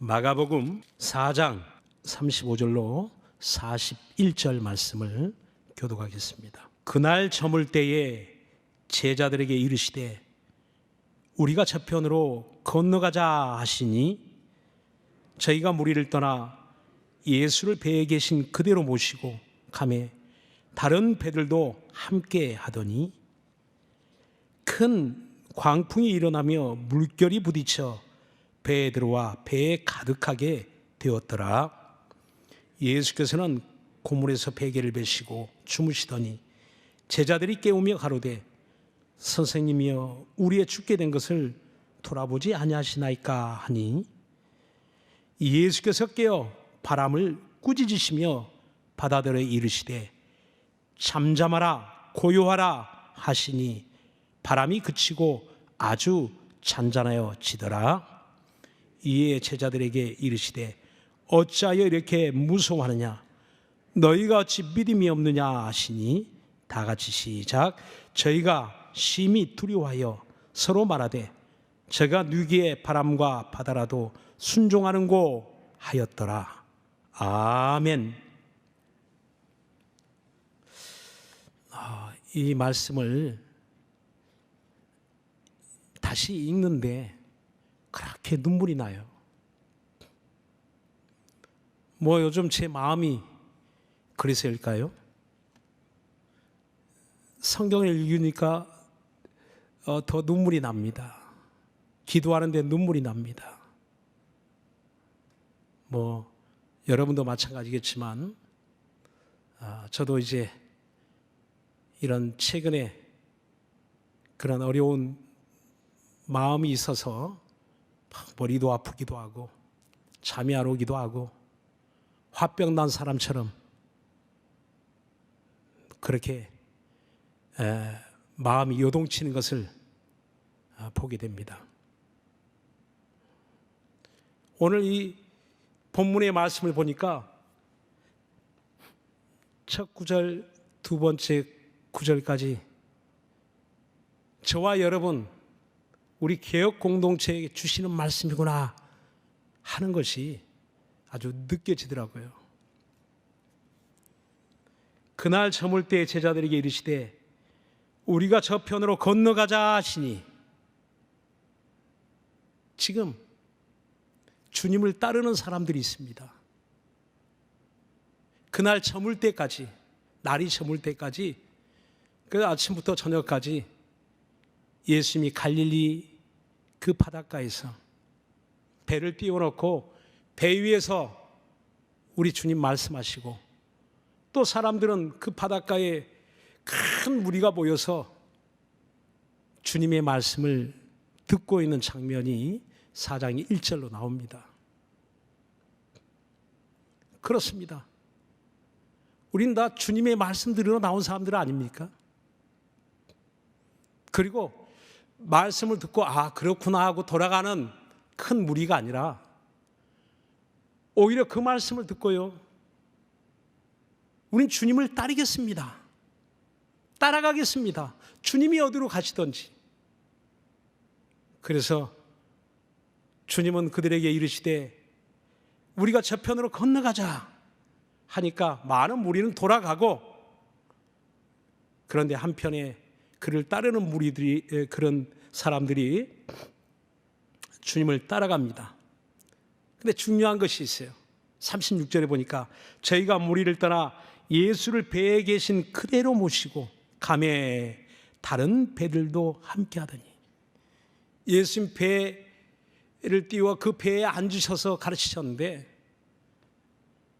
마가복음 4장 35절로 41절 말씀을 교독하겠습니다. 그날 저물 때에 제자들에게 이르시되 우리가 저편으로 건너가자 하시니 저희가 무리를 떠나 예수를 배에 계신 그대로 모시고 가매 다른 배들도 함께 하더니 큰 광풍이 일어나며 물결이 부딪혀 배에 들어와 배에 가득하게 되었더라. 예수께서는 고물에서 베개를 베시고 주무시더니 제자들이 깨우며 가로되 선생님이여 우리의 죽게 된 것을 돌아보지 아니하시나이까 하니 예수께서 깨어 바람을 꾸짖으시며 바다들에 이르시되 잠잠하라 고요하라 하시니 바람이 그치고 아주 잔잔하여지더라. 이에 제자들에게 이르시되 어찌하여 이렇게 무서워하느냐 너희가 어찌 믿음이 없느냐 하시니 다같이 시작 저희가 심히 두려워하여 서로 말하되 제가 누기의 바람과 바다라도 순종하는고 하였더라. 아멘. 이 말씀을 다시 읽는데 그렇게 눈물이 나요. 요즘 제 마음이 그래서일까요? 성경을 읽으니까 더 눈물이 납니다. 기도하는데 눈물이 납니다. 여러분도 마찬가지겠지만 저도 이제 이런 최근에 그런 어려운 마음이 있어서 머리도 아프기도 하고 잠이 안 오기도 하고 화병 난 사람처럼 그렇게 마음이 요동치는 것을 보게 됩니다. 오늘 이 본문의 말씀을 보니까 첫 구절, 두 번째 구절까지 저와 여러분 우리 개혁 공동체에게 주시는 말씀이구나 하는 것이 아주 느껴지더라고요. 그날 저물 때 제자들에게 이르시되 우리가 저편으로 건너가자 하시니 지금 주님을 따르는 사람들이 있습니다. 그날 저물 때까지 날이 저물 때까지 그 아침부터 저녁까지 예수님이 갈릴리 그 바닷가에서 배를 띄워놓고 배 위에서 우리 주님 말씀하시고 또 사람들은 그 바닷가에 큰 무리가 모여서 주님의 말씀을 듣고 있는 장면이 4장 1절로 나옵니다. 그렇습니다. 우린 다 주님의 말씀 들으러 나온 사람들 아닙니까? 그리고 말씀을 듣고 그렇구나 하고 돌아가는 큰 무리가 아니라 오히려 그 말씀을 듣고요 우린 주님을 따르겠습니다. 따라가겠습니다. 주님이 어디로 가시던지. 그래서 주님은 그들에게 이르시되 우리가 저편으로 건너가자 하니까 많은 무리는 돌아가고 그런데 한편에 그를 따르는 무리들이 그런 사람들이 주님을 따라갑니다. 근데 중요한 것이 있어요. 36절에 보니까 저희가 무리를 떠나 예수를 배에 계신 그대로 모시고 가매 다른 배들도 함께 하더니 예수님 배를 띄워 그 배에 앉으셔서 가르치셨는데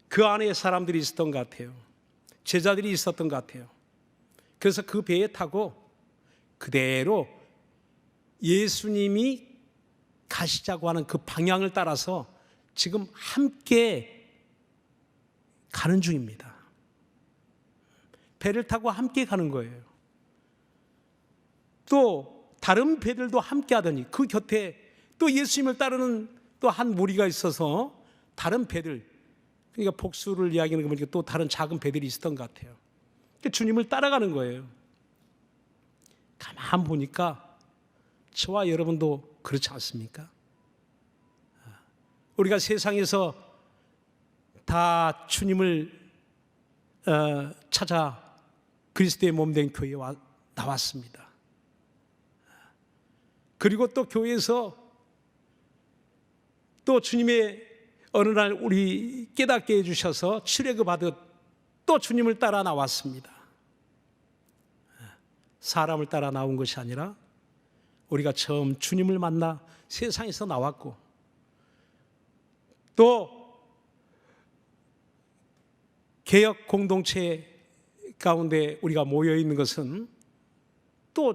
그 안에 사람들이 있었던 것 같아요. 제자들이 있었던 것 같아요. 그래서 그 배에 타고 그대로 예수님이 가시자고 하는 그 방향을 따라서 지금 함께 가는 중입니다. 배를 타고 함께 가는 거예요. 또 다른 배들도 함께 하더니 그 곁에 또 예수님을 따르는 또 한 무리가 있어서 다른 배들, 그러니까 복수를 이야기하는 거 보니까 또 다른 작은 배들이 있었던 것 같아요. 주님을 따라가는 거예요. 가만 보니까 저와 여러분도 그렇지 않습니까? 우리가 세상에서 다 주님을 찾아 그리스도의 몸된 교회에 나왔습니다. 그리고 또 교회에서 또 주님의 어느 날 우리 깨닫게 해주셔서 출애굽하듯 또 주님을 따라 나왔습니다. 사람을 따라 나온 것이 아니라 우리가 처음 주님을 만나 세상에서 나왔고, 또 개혁 공동체 가운데 우리가 모여 있는 것은 또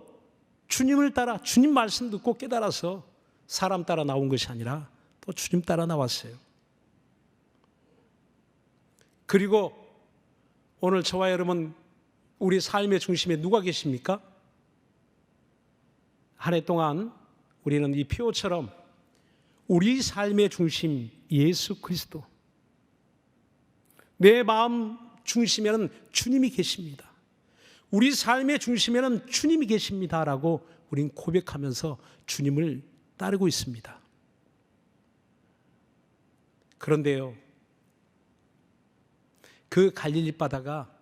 주님을 따라, 주님 말씀 듣고 깨달아서 사람 따라 나온 것이 아니라 또 주님 따라 나왔어요. 그리고 오늘 저와 여러분, 우리 삶의 중심에 누가 계십니까? 한 해 동안 우리는 이 표처럼 우리 삶의 중심 예수 그리스도, 내 마음 중심에는 주님이 계십니다. 우리 삶의 중심에는 주님이 계십니다라고 우린 고백하면서 주님을 따르고 있습니다. 그런데요, 그 갈릴리 바다가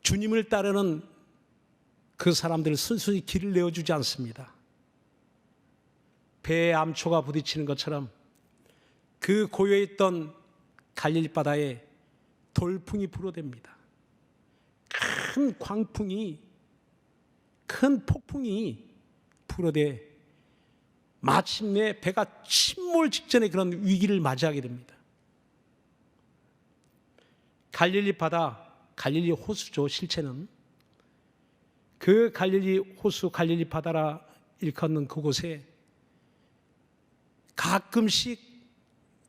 주님을 따르는 그 사람들을 순순히 길을 내어주지 않습니다. 배에 암초가 부딪히는 것처럼 그 고요했던 갈릴리 바다에 돌풍이 불어댑니다. 큰 광풍이, 큰 폭풍이 불어대 마침내 배가 침몰 직전의 그런 위기를 맞이하게 됩니다. 갈릴리 바다, 갈릴리 호수죠, 실체는. 그 갈릴리 호수, 갈릴리 바다라 일컫는 그곳에 가끔씩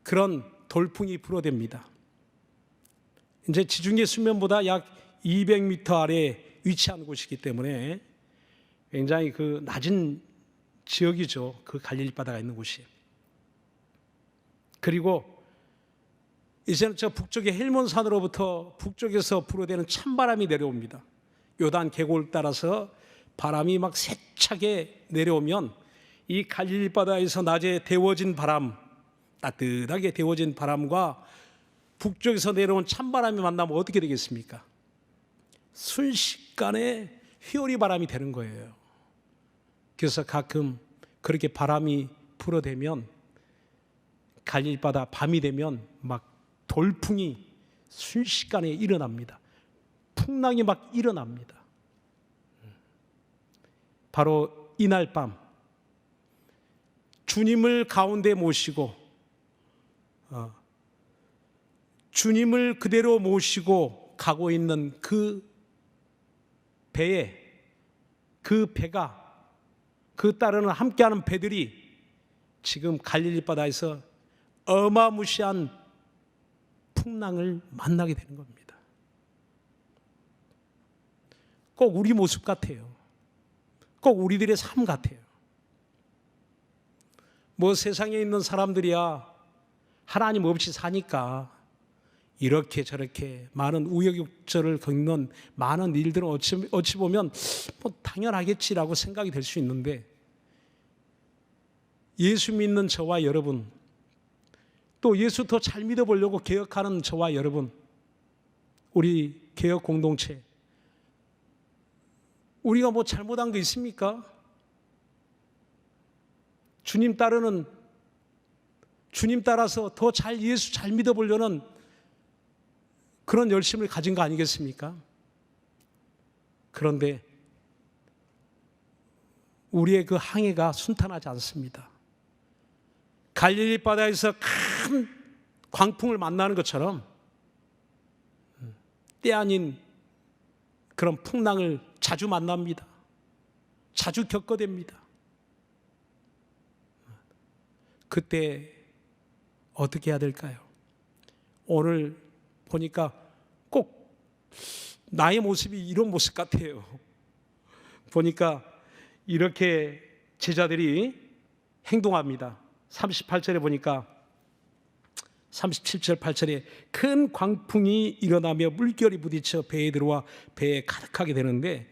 그런 돌풍이 불어댑니다. 이제 지중해 수면보다 약 200m 아래에 위치한 곳이기 때문에 굉장히 그 낮은 지역이죠. 그 갈릴리 바다가 있는 곳이. 그리고 이제는 저 북쪽의 헬몬산으로부터 북쪽에서 불어대는 찬바람이 내려옵니다. 요단 계곡을 따라서 바람이 막 세차게 내려오면 이 갈릴리 바다에서 낮에 데워진 바람, 따뜻하게 데워진 바람과 북쪽에서 내려온 찬바람이 만나면 어떻게 되겠습니까? 순식간에 휘오리 바람이 되는 거예요. 그래서 가끔 그렇게 바람이 불어대면 갈릴리 바다 밤이 되면 막 돌풍이 순식간에 일어납니다. 풍랑이 막 일어납니다. 바로 이날 밤 주님을 가운데 모시고 주님을 그대로 모시고 가고 있는 그 배에, 그 배가, 그 따르는 함께하는 배들이 지금 갈릴리 바다에서 어마무시한 풍랑을 만나게 되는 겁니다. 꼭 우리 모습 같아요. 꼭 우리들의 삶 같아요. 뭐 세상에 있는 사람들이야 하나님 없이 사니까 이렇게 저렇게 많은 우여곡절을 겪는 많은 일들은 어찌 보면 뭐 당연하겠지라고 생각이 될 수 있는데, 예수 믿는 저와 여러분, 또 예수 더 잘 믿어보려고 개혁하는 저와 여러분, 우리 개혁 공동체, 우리가 뭐 잘못한 거 있습니까? 주님 따라서 더 잘 예수 잘 믿어보려는 그런 열심을 가진 거 아니겠습니까? 그런데 우리의 그 항해가 순탄하지 않습니다. 갈릴리 바다에서 큰 광풍을 만나는 것처럼 때 아닌 그런 풍랑을 자주 만납니다. 자주 겪어댑니다. 그때 어떻게 해야 될까요? 오늘 보니까 꼭 나의 모습이 이런 모습 같아요. 보니까 이렇게 제자들이 행동합니다. 38절에 보니까 37절 8절에 큰 광풍이 일어나며 물결이 부딪혀 배에 들어와 배에 가득하게 되는데,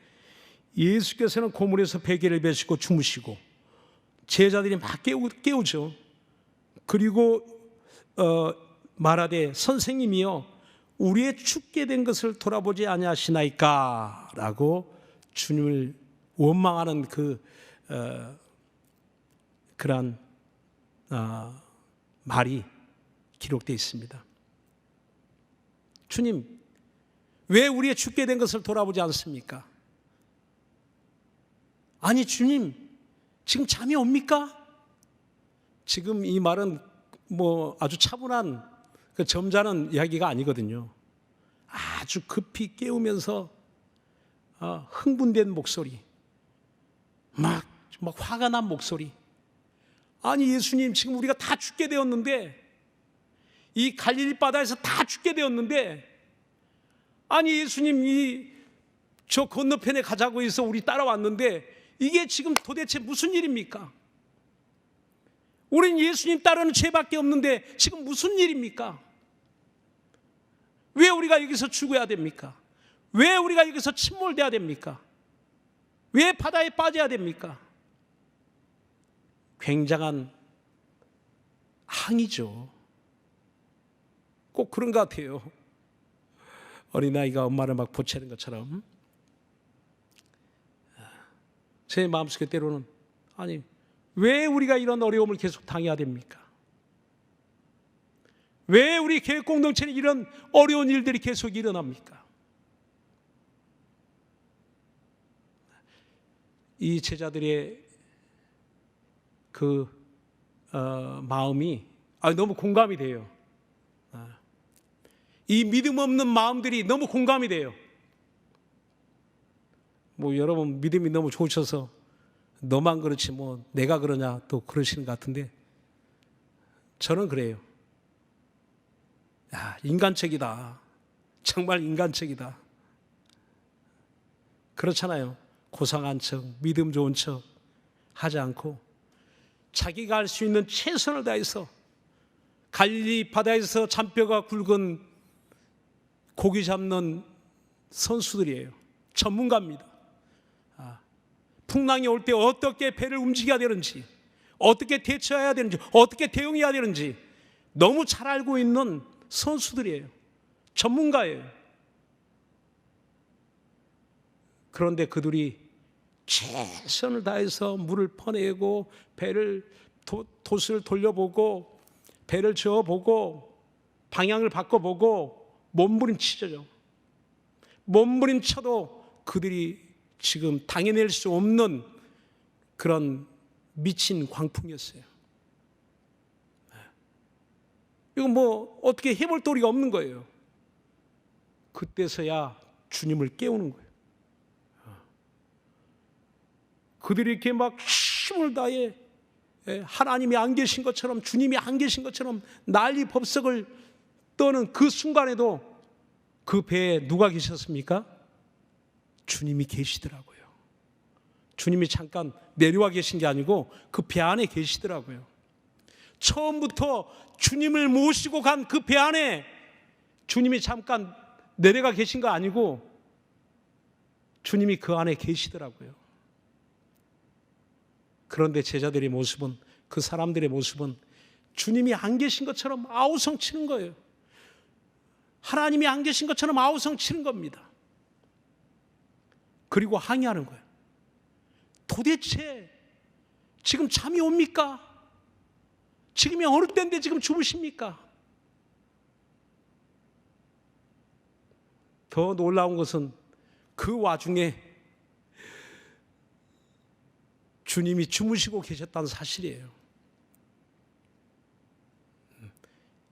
예수께서는 고물에서 베개를 베시고 주무시고 제자들이 막 깨우죠. 그리고 말하되 선생님이여 우리의 죽게 된 것을 돌아보지 아니하시나이까 라고 주님을 원망하는 그러한 말이 기록되어 있습니다. 주님, 왜 우리의 죽게 된 것을 돌아보지 않습니까? 아니 주님, 지금 잠이 옵니까? 지금 이 말은 뭐 아주 차분한 점잖은 이야기가 아니거든요. 아주 급히 깨우면서 흥분된 목소리, 막 화가 난 목소리. 아니 예수님, 지금 우리가 다 죽게 되었는데, 이 갈릴리 바다에서 다 죽게 되었는데, 아니 예수님, 저 건너편에 가자고 해서 우리 따라왔는데 이게 지금 도대체 무슨 일입니까? 우린 예수님 따르는 죄밖에 없는데 지금 무슨 일입니까? 왜 우리가 여기서 죽어야 됩니까? 왜 우리가 여기서 침몰돼야 됩니까? 왜 바다에 빠져야 됩니까? 굉장한 항의죠. 꼭 그런 것 같아요. 어린아이가 엄마를 막 보채는 것처럼 제 마음속에 때로는, 아니 왜 우리가 이런 어려움을 계속 당해야 됩니까? 왜 우리 교회 공동체는 이런 어려운 일들이 계속 일어납니까? 이 제자들의 마음이 너무 공감이 돼요. 이 믿음 없는 마음들이 너무 공감이 돼요. 뭐 여러분 믿음이 너무 좋으셔서 너만 그렇지 뭐 내가 그러냐 또 그러시는 것 같은데, 저는 그래요. 야, 인간적이다. 정말 인간적이다. 그렇잖아요. 고상한 척, 믿음 좋은 척 하지 않고 자기가 할 수 있는 최선을 다해서 갈릴리 바다에서 잔뼈가 굵은 고기 잡는 선수들이에요. 전문가입니다. 풍랑이 올 때 어떻게 배를 움직여야 되는지, 어떻게 대처해야 되는지, 어떻게 대응해야 되는지 너무 잘 알고 있는 선수들이에요. 전문가예요. 그런데 그들이 최선을 다해서 물을 퍼내고 배를 돛을 돌려보고 배를 저어보고 방향을 바꿔보고 몸부림치죠. 몸부림쳐도 그들이 지금 당해낼 수 없는 그런 미친 광풍이었어요. 이거 뭐 어떻게 해볼 도리가 없는 거예요. 그때서야 주님을 깨우는 거예요. 그들이 이렇게 막 힘을 다해 하나님이 안 계신 것처럼, 주님이 안 계신 것처럼 난리 법석을 떠는 그 순간에도 그 배에 누가 계셨습니까? 주님이 계시더라고요. 주님이 잠깐 내려와 계신 게 아니고 그 배 안에 계시더라고요. 처음부터 주님을 모시고 간 그 배 안에 주님이 잠깐 내려가 계신 거 아니고 주님이 그 안에 계시더라고요. 그런데 제자들의 모습은, 그 사람들의 모습은 주님이 안 계신 것처럼 아우성 치는 거예요. 하나님이 안 계신 것처럼 아우성 치는 겁니다. 그리고 항의하는 거예요. 도대체 지금 잠이 옵니까? 지금이 어느 때인데 지금 주무십니까? 더 놀라운 것은 그 와중에 주님이 주무시고 계셨다는 사실이에요.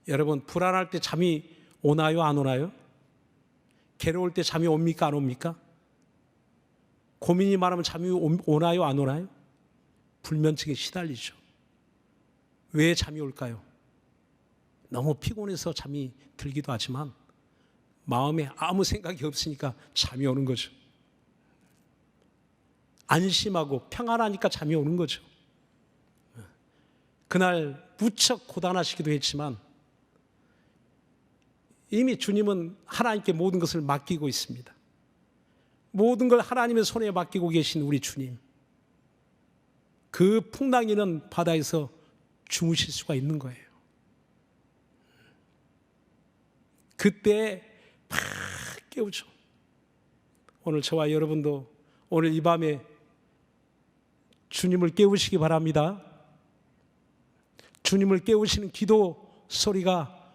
여러분, 불안할 때 잠이 오나요, 안 오나요? 괴로울 때 잠이 옵니까, 안 옵니까? 고민이 많으면 잠이 오나요, 안 오나요? 불면증에 시달리죠. 왜 잠이 올까요? 너무 피곤해서 잠이 들기도 하지만 마음에 아무 생각이 없으니까 잠이 오는 거죠. 안심하고 평안하니까 잠이 오는 거죠. 그날 무척 고단하시기도 했지만 이미 주님은 하나님께 모든 것을 맡기고 있습니다. 모든 걸 하나님의 손에 맡기고 계신 우리 주님, 그 풍랑이는 바다에서 주무실 수가 있는 거예요. 그때 팍 깨우죠. 오늘 저와 여러분도 오늘 이 밤에 주님을 깨우시기 바랍니다. 주님을 깨우시는 기도 소리가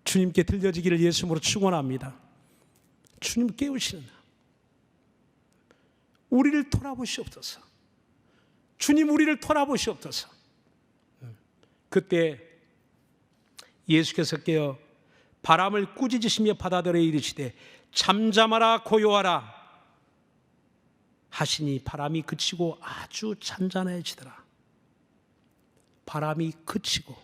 주님께 들려지기를 예수님으로 축원합니다. 주님 깨우시는 우리를 돌아보시옵소서. 주님 우리를 돌아보시옵소서. 그때 예수께서 깨어 바람을 꾸짖으시며 바다들에 이르시되 잠잠하라 고요하라 하시니 바람이 그치고 아주 잔잔해지더라. 바람이 그치고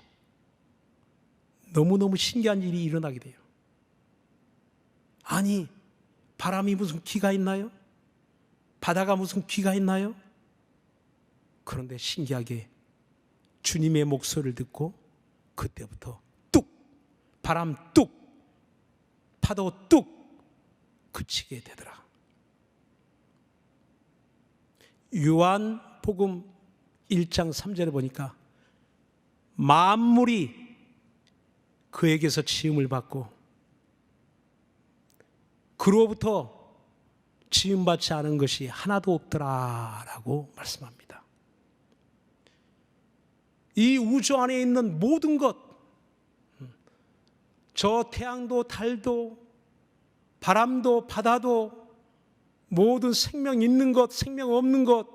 너무너무 신기한 일이 일어나게 돼요. 아니, 바람이 무슨 귀가 있나요? 바다가 무슨 귀가 있나요? 그런데 신기하게 주님의 목소리를 듣고 그때부터 뚝, 바람 뚝, 파도 뚝 그치게 되더라. 요한복음 1장 3절에 보니까 만물이 그에게서 지음을 받고 그로부터 지음받지 않은 것이 하나도 없더라라고 말씀합니다. 이 우주 안에 있는 모든 것, 저 태양도 달도 바람도 바다도 모든 생명 있는 것, 생명 없는 것,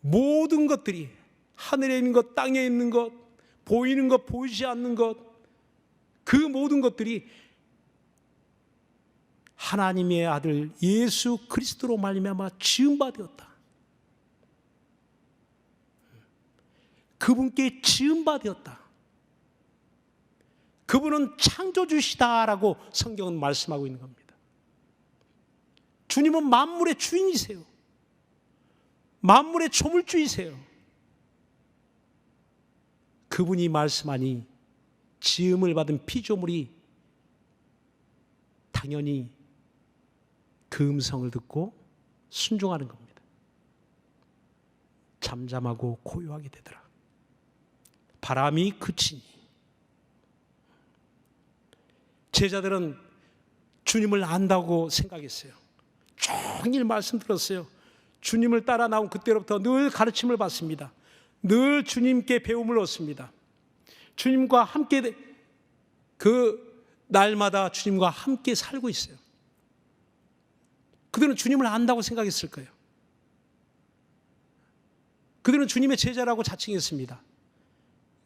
모든 것들이 하늘에 있는 것, 땅에 있는 것, 보이는 것, 보이지 않는 것, 그 모든 것들이 하나님의 아들 예수 그리스도로 말미암아 지음받았다. 그분께 지음받았다. 그분은 창조주시다라고 성경은 말씀하고 있는 겁니다. 주님은 만물의 주인이세요. 만물의 조물주이세요. 그분이 말씀하니 지음을 받은 피조물이 당연히 그 음성을 듣고 순종하는 겁니다. 잠잠하고 고요하게 되더라. 바람이 그치니. 제자들은 주님을 안다고 생각했어요. 종일 말씀 들었어요. 주님을 따라 나온 그때로부터 늘 가르침을 받습니다. 늘 주님께 배움을 얻습니다. 주님과 함께 그 날마다 주님과 함께 살고 있어요. 그들은 주님을 안다고 생각했을 거예요. 그들은 주님의 제자라고 자칭했습니다.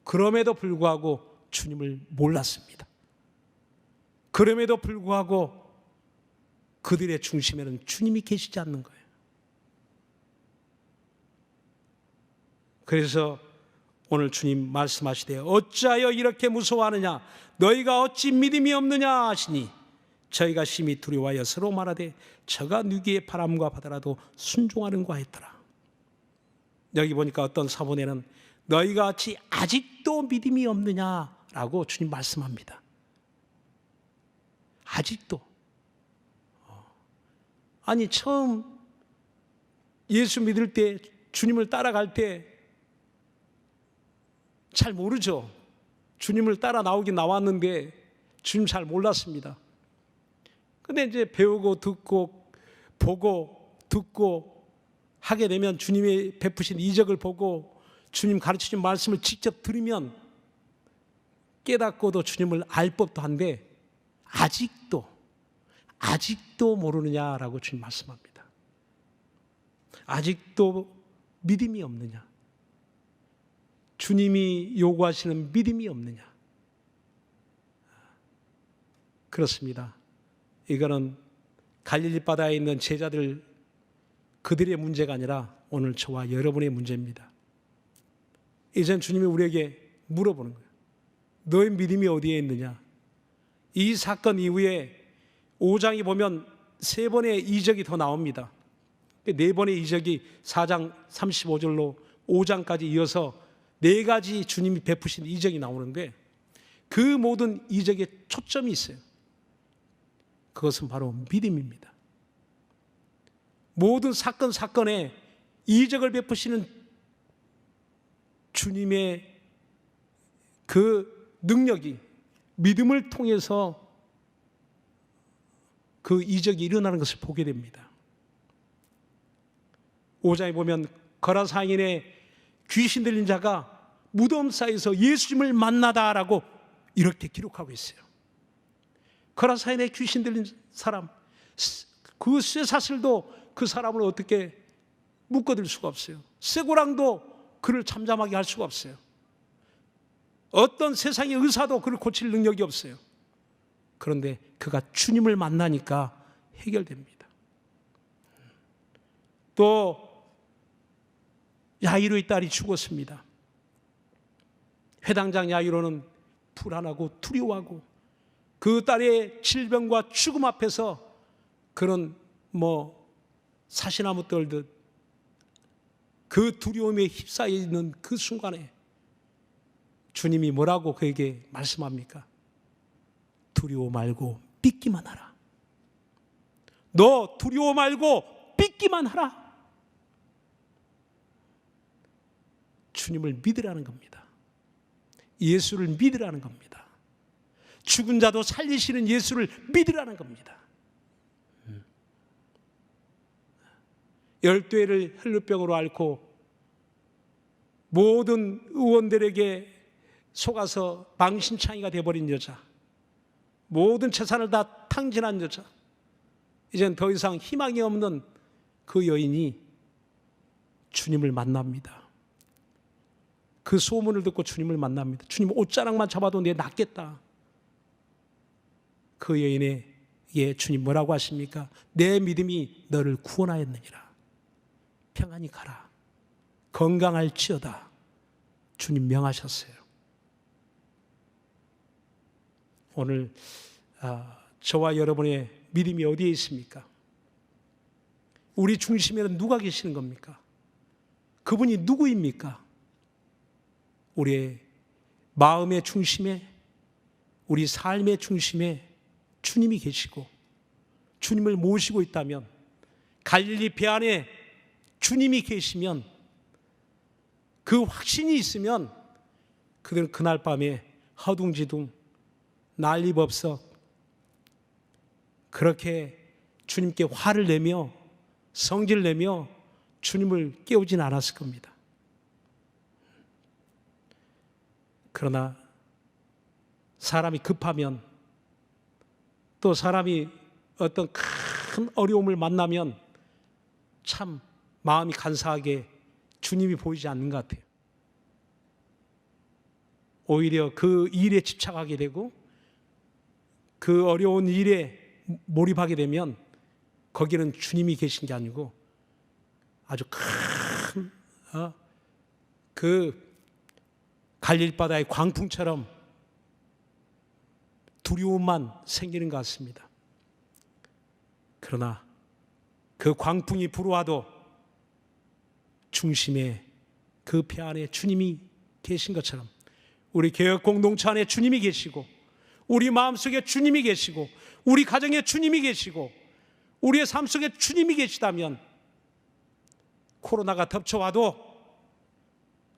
그럼에도 불구하고 주님을 몰랐습니다. 그럼에도 불구하고 그들의 중심에는 주님이 계시지 않는 거예요. 그래서 오늘 주님 말씀하시되 어찌하여 이렇게 무서워하느냐 너희가 어찌 믿음이 없느냐 하시니 저희가 심히 두려워하여 서로 말하되 저가 누기의 바람과 바다라도 순종하는가 했더라. 여기 보니까 어떤 사본에는 너희가 어찌 아직도 믿음이 없느냐라고 주님 말씀합니다. 아직도. 아니 처음 예수 믿을 때 주님을 따라갈 때 잘 모르죠. 주님을 따라 나오긴 나왔는데 주님 잘 몰랐습니다. 근데 이제 배우고 듣고 보고 듣고 하게 되면 주님의 베푸신 이적을 보고 주님 가르치신 말씀을 직접 들으면 깨닫고도 주님을 알 법도 한데 아직도 모르느냐라고 주님 말씀합니다. 아직도 믿음이 없느냐? 주님이 요구하시는 믿음이 없느냐? 그렇습니다. 이거는 갈릴리 바다에 있는 제자들 그들의 문제가 아니라 오늘 저와 여러분의 문제입니다. 이젠 주님이 우리에게 물어보는 거예요. 너의 믿음이 어디에 있느냐? 이 사건 이후에 5장이 보면 3번의 이적이 더 나옵니다. 4번의 이적이 4장 35절로 5장까지 이어서 4가지 주님이 베푸신 이적이 나오는데 그 모든 이적에 초점이 있어요. 그것은 바로 믿음입니다. 모든 사건에 이적을 베푸시는 주님의 그 능력이 믿음을 통해서 그 이적이 일어나는 것을 보게 됩니다. 5장에 보면 거라사인의 귀신 들린 자가 무덤 사이에서 예수님을 만나다라고 이렇게 기록하고 있어요. 거라사인의 귀신 들린 사람, 그 쇠사슬도 그 사람을 어떻게 묶어둘 수가 없어요. 쇠고랑도 그를 잠잠하게 할 수가 없어요. 어떤 세상의 의사도 그를 고칠 능력이 없어요. 그런데 그가 주님을 만나니까 해결됩니다. 또 야이로의 딸이 죽었습니다. 회당장 야이로는 불안하고 두려워하고 그 딸의 질병과 죽음 앞에서 그런 사시나무 떨듯 그 두려움에 휩싸여 있는 그 순간에 주님이 뭐라고 그에게 말씀합니까? 두려워 말고 믿기만 하라. 너 두려워 말고 믿기만 하라. 주님을 믿으라는 겁니다. 예수를 믿으라는 겁니다. 죽은 자도 살리시는 예수를 믿으라는 겁니다. 12회를 혈루병으로 앓고 모든 의원들에게 속아서 망신창이가 되어버린 여자, 모든 재산을 다 탕진한 여자, 이젠 더 이상 희망이 없는 그 여인이 주님을 만납니다. 그 소문을 듣고 주님을 만납니다. 주님 옷자락만 잡아도 내 낫겠다. 그 여인에게 주님 뭐라고 하십니까? 내 믿음이 너를 구원하였느니라. 평안히 가라. 건강할지어다. 주님 명하셨어요. 오늘 저와 여러분의 믿음이 어디에 있습니까? 우리 중심에는 누가 계시는 겁니까? 그분이 누구입니까? 우리의 마음의 중심에, 우리 삶의 중심에 주님이 계시고 주님을 모시고 있다면, 갈릴리 배 안에 주님이 계시면, 그 확신이 있으면 그들은 그날 밤에 허둥지둥 난리법석 그렇게 주님께 화를 내며 성질을 내며 주님을 깨우진 않았을 겁니다. 그러나 사람이 급하면, 또 사람이 어떤 큰 어려움을 만나면 참 마음이 간사하게 주님이 보이지 않는 것 같아요. 오히려 그 일에 집착하게 되고 그 어려운 일에 몰입하게 되면 거기는 주님이 계신 게 아니고 아주 큰 그 갈릴바다의 광풍처럼 두려움만 생기는 것 같습니다. 그러나 그 광풍이 불어와도 중심에 그 배 안에 주님이 계신 것처럼 우리 개혁 공동체 안에 주님이 계시고, 우리 마음속에 주님이 계시고, 우리 가정에 주님이 계시고, 우리의 삶 속에 주님이 계시다면 코로나가 덮쳐와도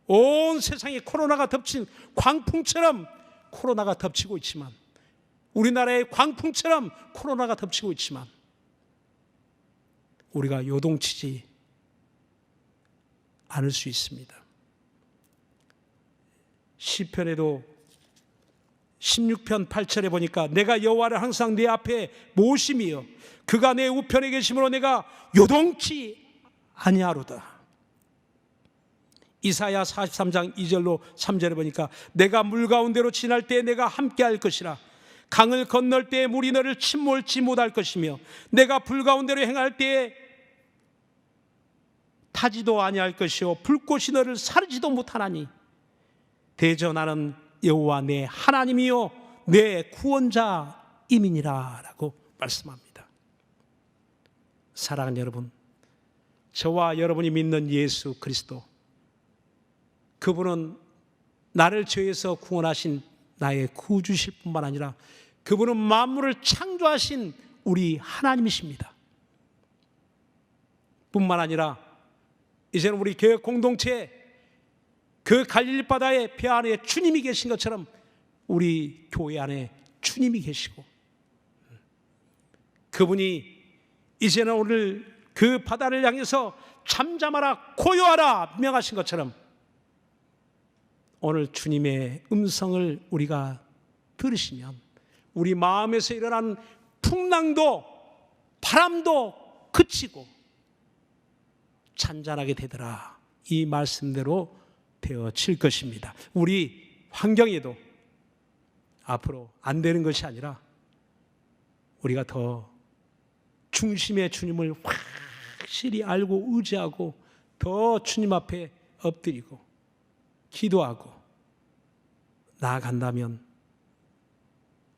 온 세상에 코로나가 덮친 광풍처럼 코로나가 덮치고 있지만, 우리나라의 광풍처럼 코로나가 덮치고 있지만 우리가 요동치지 않을 수 있습니다. 시편에도 16편 8절에 보니까 내가 여호와를 항상 내 앞에 모심이여 그가 내 우편에 계심으로 내가 요동치 아니하로다. 이사야 43장 2절로 3절에 보니까 내가 물 가운데로 지날 때 내가 함께 할 것이라. 강을 건널 때에 물이 너를 침몰치 못할 것이며 내가 불 가운데로 행할 때에 타지도 아니할 것이요 불꽃이 너를 사르지도 못하나니 대저 나는 여호와 내 하나님이요 내 구원자임이니라 라고 말씀합니다. 사랑하는 여러분, 저와 여러분이 믿는 예수 그리스도, 그분은 나를 죄에서 구원하신 나의 구주실 뿐만 아니라 그분은 만물을 창조하신 우리 하나님이십니다. 뿐만 아니라 이제는 우리 교회 공동체에 그 갈릴리 바다의 배 안에 주님이 계신 것처럼 우리 교회 안에 주님이 계시고 그분이 이제는 오늘 그 바다를 향해서 잠잠하라 고요하라 명하신 것처럼 오늘 주님의 음성을 우리가 들으시면 우리 마음에서 일어난 풍랑도 바람도 그치고 잔잔하게 되더라, 이 말씀대로 되어질 것입니다. 우리 환경에도 앞으로 안 되는 것이 아니라 우리가 더 중심의 주님을 확실히 알고 의지하고 더 주님 앞에 엎드리고 기도하고 나아간다면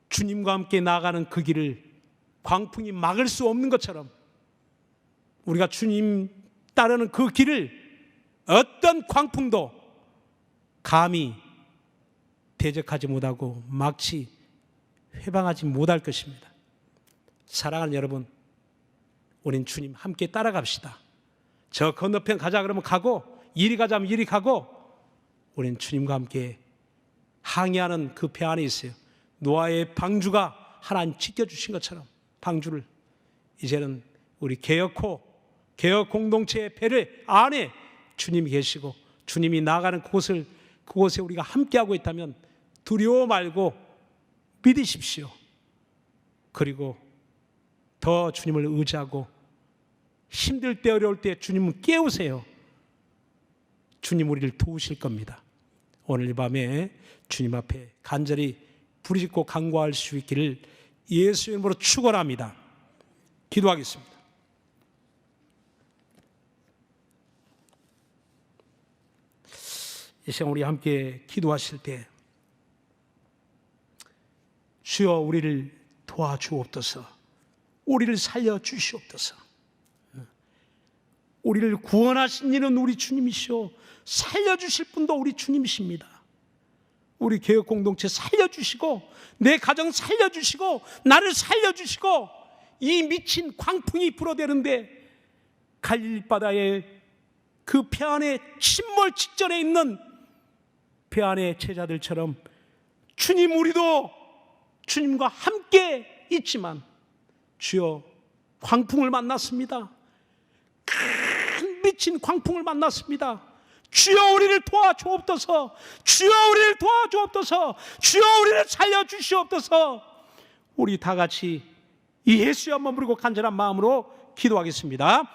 주님과 함께 나아가는 그 길을 광풍이 막을 수 없는 것처럼 우리가 주님 따르는 그 길을 어떤 광풍도 감히 대적하지 못하고 막지 회방하지 못할 것입니다. 사랑하는 여러분, 우린 주님 함께 따라갑시다. 저 건너편 가자 그러면 가고, 이리 가자면 이리 가고, 우린 주님과 함께 항해하는 그 배 안에 있어요. 노아의 방주가 하나님 지켜주신 것처럼 방주를 이제는 우리 개혁 공동체의 배를 안에 주님이 계시고 주님이 나아가는 그곳에 우리가 함께하고 있다면 두려워 말고 믿으십시오. 그리고 더 주님을 의지하고 힘들 때 어려울 때 주님은 깨우세요. 주님 우리를 도우실 겁니다. 오늘 이 밤에 주님 앞에 간절히 부르짖고 간구할 수 있기를 예수 이름으로 축원합니다. 기도하겠습니다. 이 시간 우리 함께 기도하실 때 주여 우리를 도와주옵소서, 우리를 살려주시옵소서. 우리를 구원하신 이는 우리 주님이시오, 살려주실 분도 우리 주님이십니다. 우리 개혁 공동체 살려주시고 내 가정 살려주시고 나를 살려주시고 이 미친 광풍이 불어대는데 갈릴리 바다의 그 배 안에 침몰 직전에 있는 배 안의 제자들처럼 주님 우리도 주님과 함께 있지만 주여 광풍을 만났습니다. 큰 미친 광풍을 만났습니다. 주여 우리를 도와주옵소서, 주여 우리를 도와주옵소서, 주여 우리를 살려주시옵소서. 우리 다 같이 예수여 한번 부르고 간절한 마음으로 기도하겠습니다.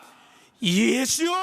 예수여.